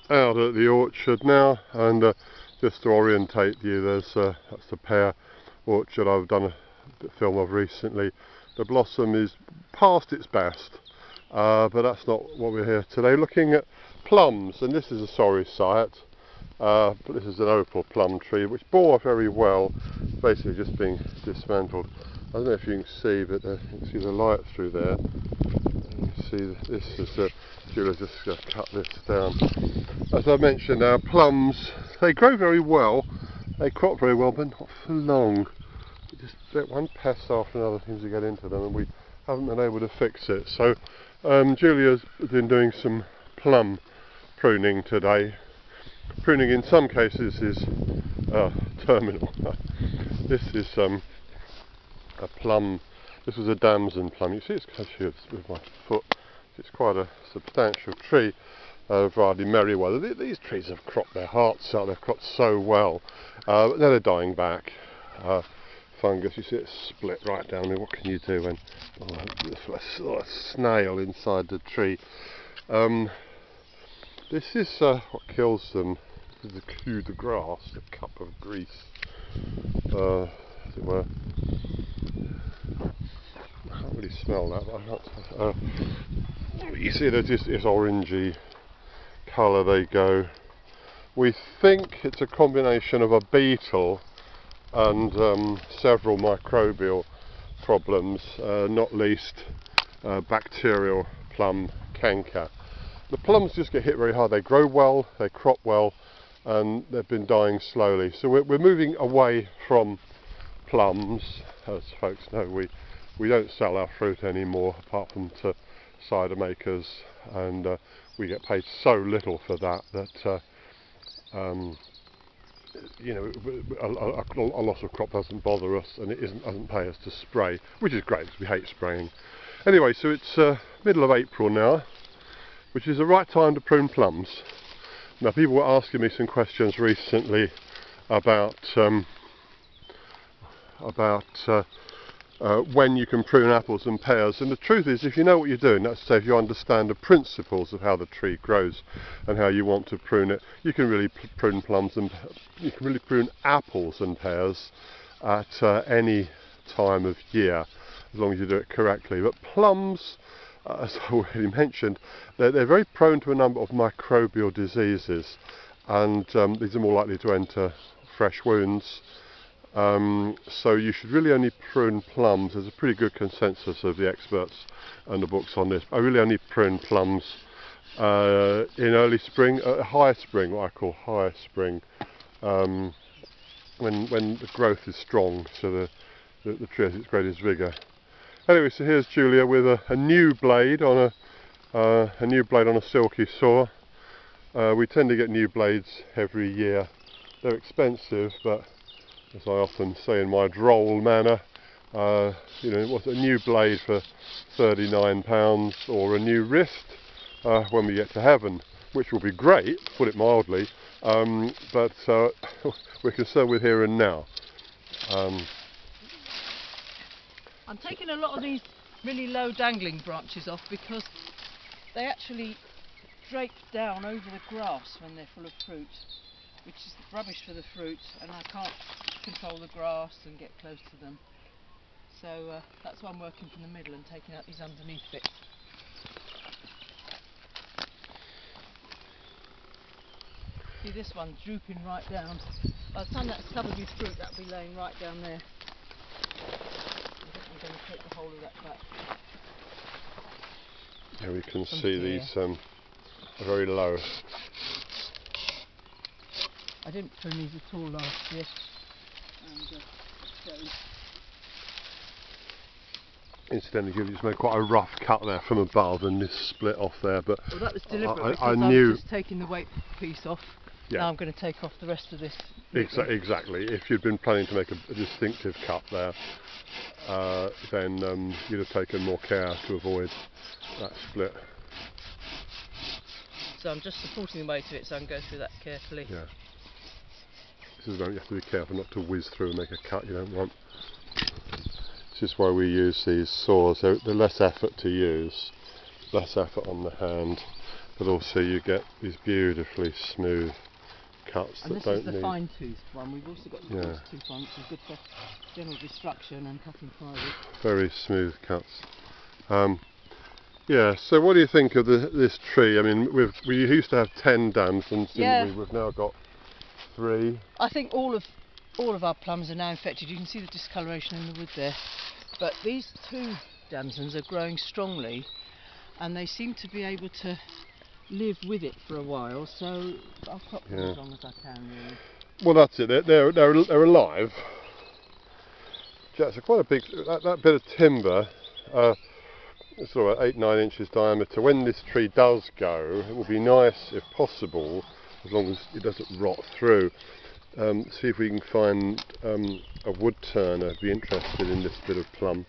out at the orchard now, and just to orientate you, that's the pear orchard I've done a film of recently. The blossom is past its best, but that's not what we're here today. Looking at plums, and this is a sorry sight, but this is an opal plum tree which bore very well, basically just being dismantled. I don't know if you can see, but you can see the light through there. You can see this is Julia's just cut this down. As I mentioned, our plums, they grow very well, they crop very well, but not for long. You just get one pest after another seems to get into them, and we haven't been able to fix it. So Julia's been doing some plum pruning today. Pruning in some cases is terminal. This is a plum. This was a damson plum. You see it's actually with my foot. It's quite a substantial tree. Variety Merryweather. These trees have cropped their hearts out. They've cropped so well, but now they're dying back. Fungus. You see it split right down. I mean, what can you do when there's a snail inside the tree? This is what kills them. This is the coup de grace, a cup of grease, as it were. I can't really smell that, but I can't. You see, they're just this orangey colour they go. We think it's a combination of a beetle and several microbial problems, not least bacterial plum canker. The plums just get hit very hard. They grow well, they crop well, and they've been dying slowly. So we're moving away from plums. As folks know, we don't sell our fruit anymore, apart from to cider makers, and we get paid so little for that you know, a loss of crop doesn't bother us, and it doesn't pay us to spray, which is great because we hate spraying. Anyway, so it's middle of April now, which is the right time to prune plums. Now, people were asking me some questions recently about when you can prune apples and pears, and the truth is, if you know what you're doing, that's to say if you understand the principles of how the tree grows and how you want to prune it, you can really prune plums, and you can really prune apples and pears at any time of year, as long as you do it correctly. But plums, as I already mentioned, they're very prone to a number of microbial diseases, and these are more likely to enter fresh wounds. So you should really only prune plums. There's a pretty good consensus of the experts and the books on this. I really only prune plums in early spring, high spring, what I call high spring, when the growth is strong, so the tree has its greatest vigour. Anyway, so here's Julia with a new blade on a silky saw. We tend to get new blades every year. They're expensive, but as I often say in my droll manner, you know, what's a new blade for £39 or a new wrist when we get to heaven, which will be great, to put it mildly, but we're concerned with here and now. I'm taking a lot of these really low dangling branches off because they actually drape down over the grass when they're full of fruit, which is rubbish for the fruit, and I can't control the grass and get close to them. So that's why I'm working from the middle and taking out these underneath bits. See, this one drooping right down. By the time that's covered with fruit, that'll be laying right down there. I'm going to take the whole of that back. Here we can see these are very low. I didn't prune these at all last year. And, Incidentally, you've just made quite a rough cut there from above, and this split off there. But well, that was deliberate I because knew. I was just taking the weight piece off. Yeah. Now I'm going to take off the rest of this. Exactly. If you'd been planning to make a distinctive cut there, then you'd have taken more care to avoid that split. So I'm just supporting the weight of it, so I can go through that carefully. Yeah. This is where you have to be careful not to whiz through and make a cut you don't want. This is why we use these saws. They're less effort to use, less effort on the hand, but also you get these beautifully smooth cuts And that this don't is the need. fine-toothed one. We've also got the Yeah. coarse-toothed one, which is good for general destruction and cutting fibre. Very smooth cuts. Yeah. So what do you think of this tree? I mean, we used to have 10 damsons, didn't Yeah. we? We've now got 3. I think all of our plums are now infected. You can see the discoloration in the wood there. But these 2 damsons are growing strongly, and they seem to be able to live with it for a while. So I'll crop them as long as I can, really. Well, that's it. They're alive. That's quite a big. That bit of timber. It's sort of 8-9 inches diameter. When this tree does go, it will be nice, if possible, as long as it doesn't rot through. See if we can find a wood turner who'd be interested in this bit of plum.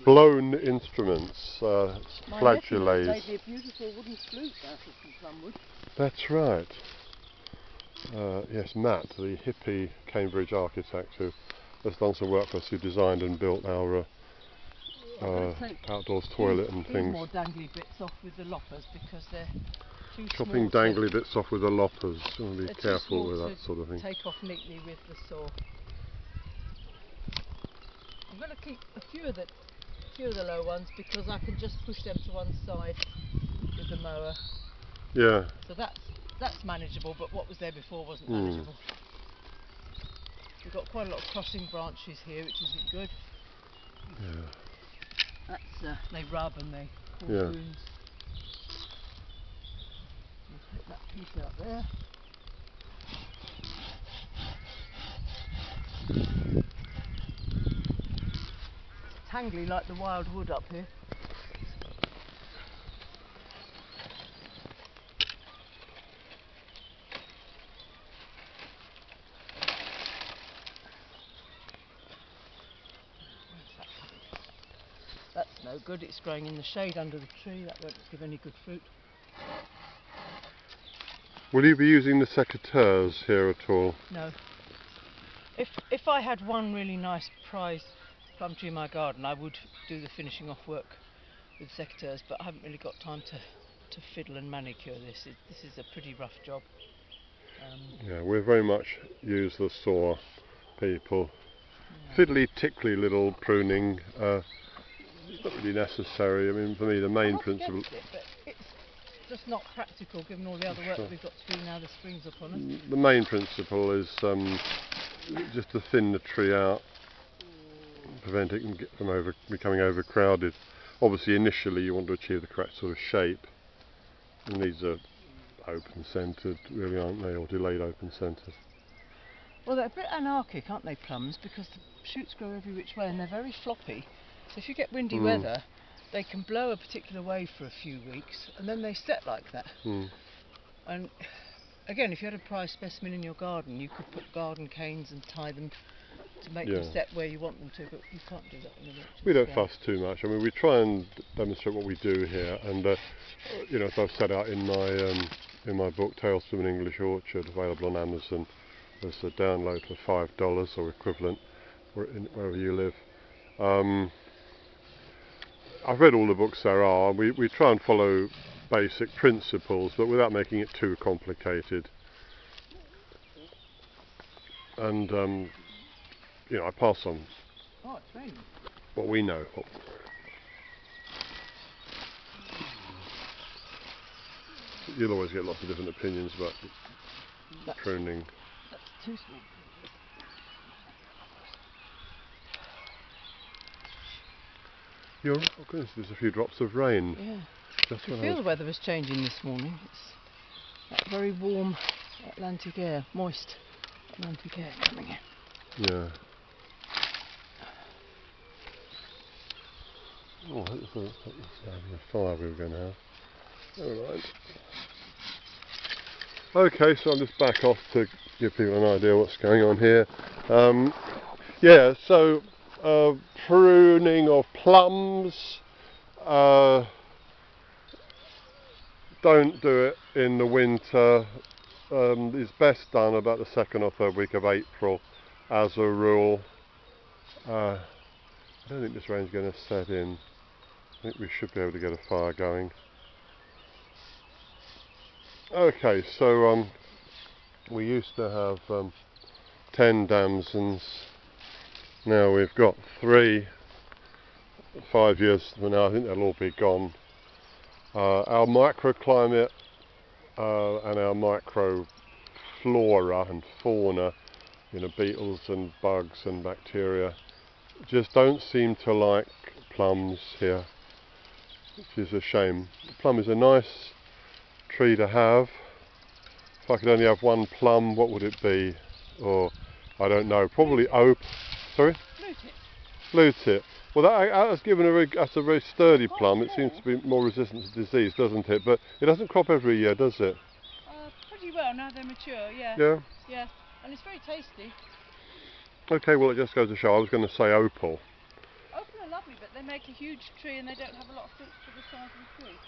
Blown instruments, flageolets. Made me a beautiful wooden flute out of some plum wood. That's right. Yes, Matt, the hippie Cambridge architect who has done some work for us, who designed and built our outdoors toilet and things. More dangly bits off with the loppers because they're too Chopping small dangly bits off with the loppers. You want to be they're too careful small with that to sort of thing. take off neatly with the saw. I'm going to keep a few of the low ones because I can just push them to one side with the mower. Yeah. So that's manageable, but what was there before wasn't manageable. We've got quite a lot of crossing branches here, which isn't good. Yeah. That's they rub and they cause wounds. We'll take that piece out there. It's tangly like the wild wood up here. That's no good, it's growing in the shade under the tree, that won't give any good fruit. Will you be using the secateurs here at all? No. If I had one really nice prize plum tree in my garden, I would do the finishing off work with secateurs, but I haven't really got time to fiddle and manicure this. This is a pretty rough job. Yeah, we very much use the saw, people. Fiddly, tickly little pruning. It's not really necessary. I mean, for me, the main principle. It's just not practical given all the other work that we've got to do now the spring's upon us. The main principle is just to thin the tree out, prevent it from becoming overcrowded. Obviously, initially you want to achieve the correct sort of shape, and these are open-centred, really, aren't they, or delayed open-centred? Well, they're a bit anarchic, aren't they, plums, because the shoots grow every which way and they're very floppy. So if you get windy weather, they can blow a particular way for a few weeks and then they set like that. And again, if you had a prize specimen in your garden, you could put garden canes and tie them to make them set where you want them to, but you can't do that in the natural We don't scale. fuss too much. I mean, we try and demonstrate what we do here, and you know, as I've set out in my book, Tales from an English Orchard, available on Amazon. There's a download for $5 or equivalent wherever you live. I've read all the books there are. We try and follow basic principles, but without making it too complicated. And you know, I pass on what we know. You'll always get lots of different opinions about pruning. That's too small. Oh goodness, there's a few drops of rain. Yeah. Just I feel the weather was changing this morning. It's that very warm Atlantic air, moist Atlantic air coming in. Yeah. Oh, I thought this was a fire we were going to have. Never mind. Okay, so I'm just back off to give people an idea what's going on here. Yeah, so pruning of plums. Don't do it in the winter. It's best done about the second or third week of April, as a rule. I don't think this rain's going to set in. think we should be able to get a fire going. Okay, so we used to have 10 damsons. Now we've got 3. 5 years from now I think they'll all be gone. Our microclimate and our microflora and fauna, you know, beetles and bugs and bacteria, just don't seem to like plums here, which is a shame. Plum is a nice tree to have. If I could only have one plum, what would it be? Or I don't know, probably oak. Sorry? Blue tip. Well, that's a very sturdy plum. It seems to be more resistant to disease, doesn't it? But it doesn't crop every year, does it? Pretty well now they're mature, yeah. Yeah? Yeah, and it's very tasty. Okay, well it just goes to show, I was going to say opal. Opal are lovely, but they make a huge tree and they don't have a lot of fruit for the size of the tree.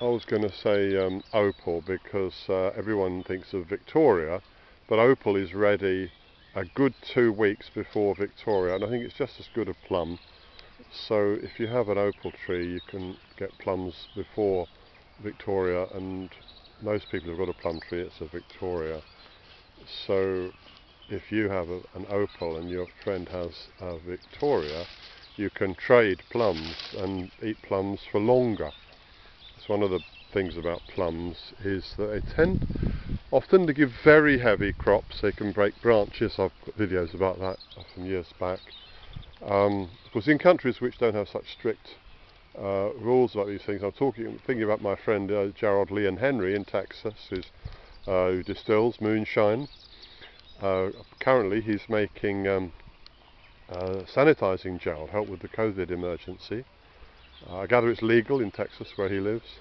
I was going to say opal because everyone thinks of Victoria, but opal is ready a good 2 weeks before Victoria, and I think it's just as good a plum. So if you have an opal tree, you can get plums before Victoria, and most people who've got a plum tree, it's a Victoria. So if you have an opal and your friend has a Victoria, you can trade plums and eat plums for longer. It's one of the things about plums is that they tend often to give very heavy crops. They can break branches. I've got videos about that from years back. Of course, in countries which don't have such strict rules about these things, I'm thinking about my friend Gerald Lee and Henry in Texas, who distills moonshine. Currently, he's making sanitizing gel to help with the COVID emergency. I gather it's legal in Texas where he lives.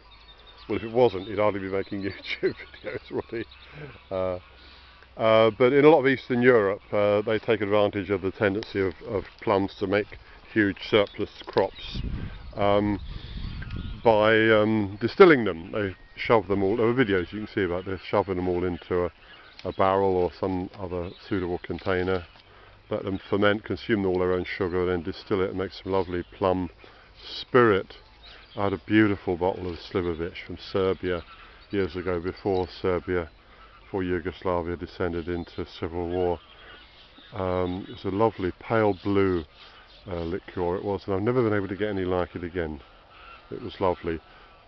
Well, if it wasn't, he'd hardly be making YouTube videos, would he? But in a lot of Eastern Europe, they take advantage of the tendency of plums to make huge surplus crops by distilling them. They shove them all, there are videos you can see about this, shoving them all into a barrel or some other suitable container, let them ferment, consume all their own sugar, and then distill it and make some lovely plum spirit. I had a beautiful bottle of Slivovich from Serbia years ago, before Yugoslavia descended into civil war. It was a lovely pale blue liqueur it was, and I've never been able to get any like it again. It was lovely.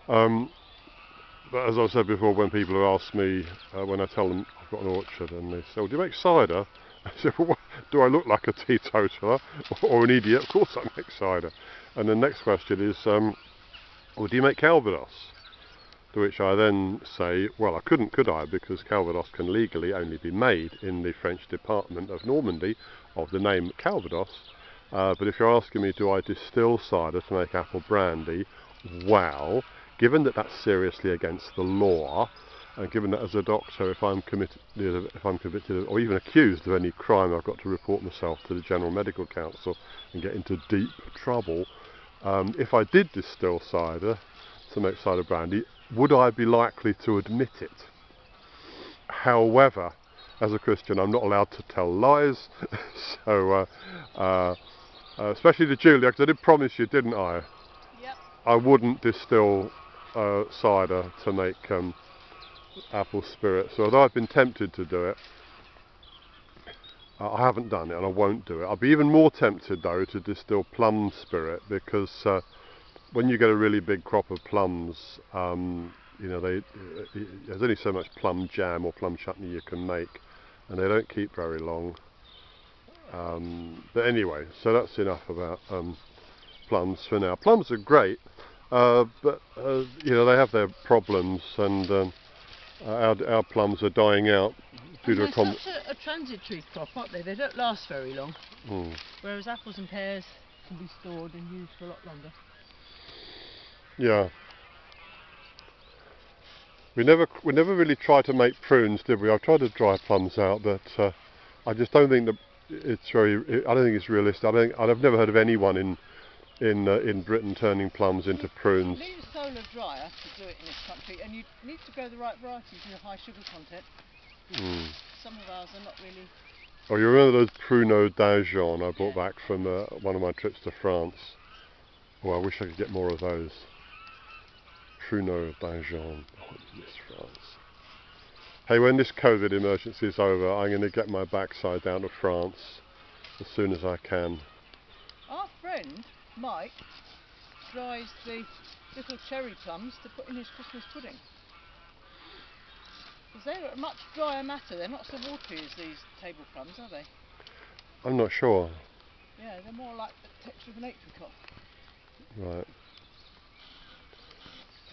But as I said before, when people ask me, when I tell them I've got an orchard, and they say, well, do you make cider? I said, well, what, do I look like a teetotaler or an idiot? Of course I make cider. And the next question is, well, do you make Calvados? To which I then say, well, I couldn't, could I? Because Calvados can legally only be made in the French department of Normandy of the name Calvados. But if you're asking me, do I distill cider to make apple brandy? Well, given that that's seriously against the law, and given that as a doctor, if I'm convicted or even accused of any crime, I've got to report myself to the General Medical Council and get into deep trouble. If I did distill cider to make cider brandy, would I be likely to admit it? However, as a Christian, I'm not allowed to tell lies, so especially to Julia, because I did promise you, didn't I? Yep. I wouldn't distill cider to make apple spirit. So although I've been tempted to do it, I haven't done it, and I won't do it. I'll be even more tempted though to distill plum spirit, because when you get a really big crop of plums, you know, there's only so much plum jam or plum chutney you can make, and they don't keep very long. But anyway, so that's enough about plums for now. Plums are great, but you know, they have their problems, and our plums are dying out due to they're such a transitory crop, aren't they? They don't last very long. Whereas apples and pears can be stored and used for a lot longer. Yeah. We never really tried to make prunes, did we? I've tried to dry plums out, but I just don't think that it's very. I don't think it's realistic. I've never heard of anyone in Britain turning plums into prunes. You need a solar dryer to do it in this country, and you need to grow the right varieties with a high sugar content. Some of ours are not really. Oh, you remember those pruneaux d'Agen I brought back from one of my trips to France? Oh, I wish I could get more of those. Pruning damson. Oh, yes, France. Hey, when this COVID emergency is over, I'm going to get my backside down to France as soon as I can. Our friend, Mike, dries the little cherry plums to put in his Christmas pudding. Because they're a much drier matter, they're not so watery as these table plums, are they? I'm not sure. Yeah, they're more like the texture of an apricot. Right.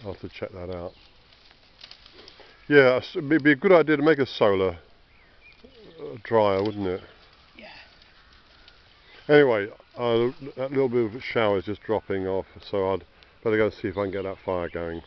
I'll have to check that out. Yeah, it'd be a good idea to make a solar dryer, wouldn't it? Yeah. Anyway, that little bit of a shower is just dropping off, so I'd better go see if I can get that fire going.